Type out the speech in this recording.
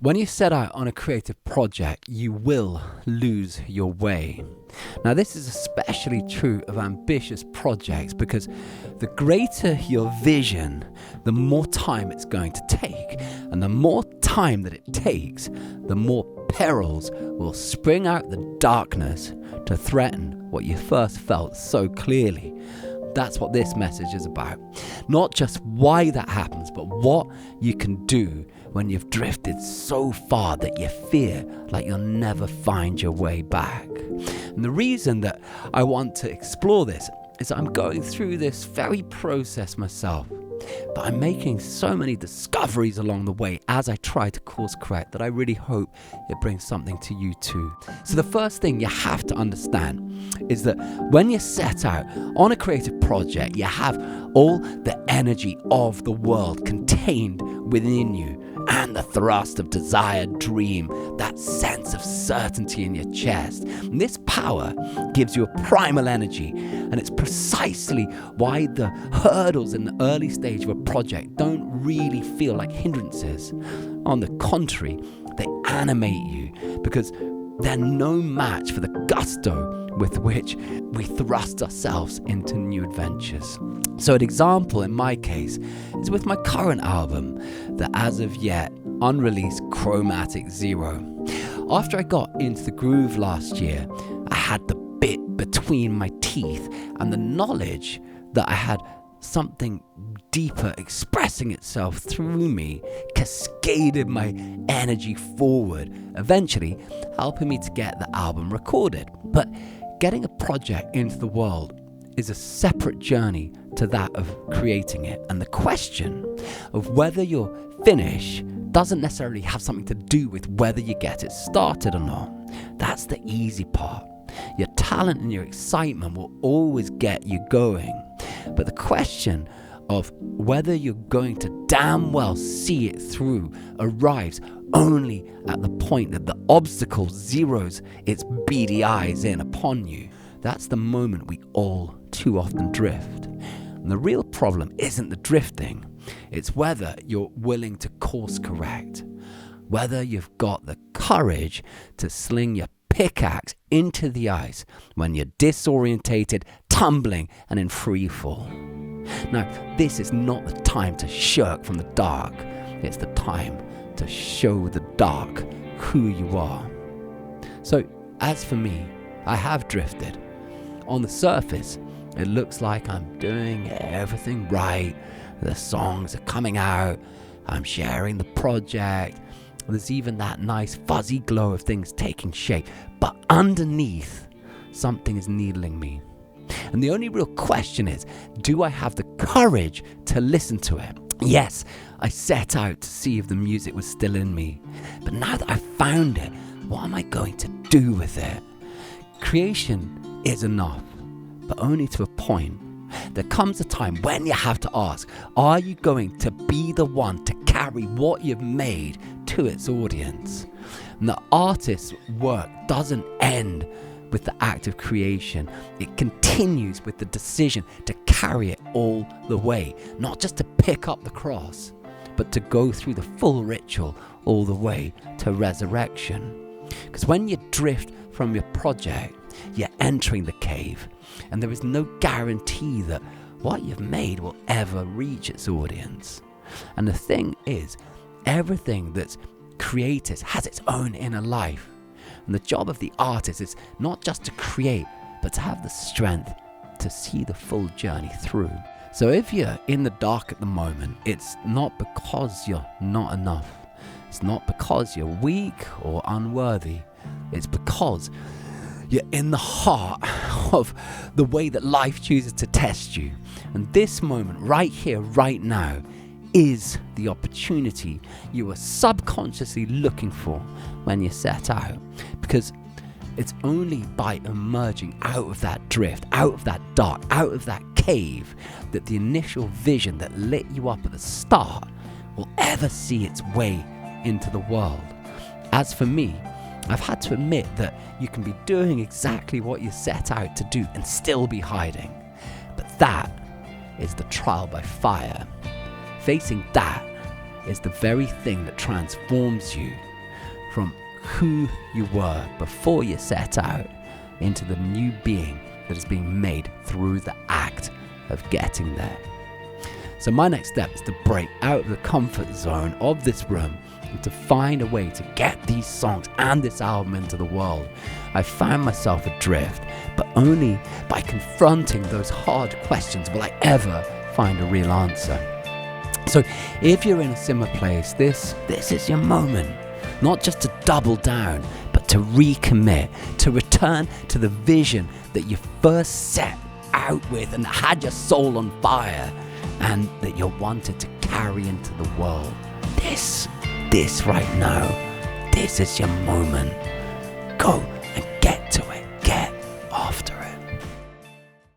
When you set out on a creative project, you will lose your way. Now, this is especially true of ambitious projects because the greater your vision, the more time it's going to take. And the more time that it takes, the more perils will spring out of the darkness to threaten what you first felt so clearly. That's what this message is about. Not just why that happens, but what you can do when you've drifted so far that you fear like you'll never find your way back. And the reason that I want to explore this is I'm going through this very process myself, but I'm making so many discoveries along the way as I try to course correct that I really hope it brings something to you too. So the first thing you have to understand is that when you set out on a creative project, you have all the energy of the world contained within you, and the thrust of desired dream, that sense of certainty in your chest. And this power gives you a primal energy, and it's precisely why the hurdles in the early stage of a project don't really feel like hindrances. On the contrary, they animate you because they're no match for the gusto with which we thrust ourselves into new adventures. So an example in my case is with my current album, the as of yet unreleased Chromatic Zero. After I got into the groove last year, I had the bit between my teeth and the knowledge that I had something deeper expressing itself through me cascaded my energy forward, eventually helping me to get the album recorded. But getting a project into the world is a separate journey to that of creating it. And the question of whether you're finished doesn't necessarily have something to do with whether you get it started or not. That's the easy part. Your talent and your excitement will always get you going. But the question of whether you're going to damn well see it through arrives only at the point that the obstacle zeroes its beady eyes in upon you. That's the moment we all too often drift. And the real problem isn't the drifting, it's whether you're willing to course correct, whether you've got the courage to sling your pickaxe into the ice when you're disorientated, tumbling, and in free fall. Now, this is not the time to shirk from the dark. It's the time to show the dark who you are. So, as for me, I have drifted. On the surface, it looks like I'm doing everything right. The songs are coming out. I'm sharing the project. There's even that nice fuzzy glow of things taking shape. But underneath, something is needling me. And the only real question is, do I have the courage to listen to it? Yes, I set out to see if the music was still in me. But now that I've found it, what am I going to do with it? Creation is enough, but only to a point. There comes a time when you have to ask, are you going to be the one to carry what you've made to its audience? And the artist's work doesn't end with the act of creation. It continues with the decision to carry it all the way, not just to pick up the cross, but to go through the full ritual all the way to resurrection. Because when you drift from your project, you're entering the cave, and there is no guarantee that what you've made will ever reach its audience. And the thing is, everything that's created has its own inner life. And the job of the artist is not just to create, but to have the strength to see the full journey through. So if you're in the dark at the moment, it's not because you're not enough. It's not because you're weak or unworthy. It's because you're in the heart of the way that life chooses to test you. And this moment, right here, right now, is the opportunity you were subconsciously looking for when you set out. Because it's only by emerging out of that drift, out of that dark, out of that cave, that the initial vision that lit you up at the start will ever see its way into the world. As for me, I've had to admit that you can be doing exactly what you set out to do and still be hiding. But that is the trial by fire. Facing that is the very thing that transforms you from who you were before you set out into the new being that is being made through the act of getting there. So my next step is to break out of the comfort zone of this room and to find a way to get these songs and this album into the world. I found myself adrift, but only by confronting those hard questions will I ever find a real answer. So if you're in a similar place, this is your moment, not just to double down, but to recommit, to return to the vision that you first set out with and that had your soul on fire and that you wanted to carry into the world. This right now, this is your moment. Go and get to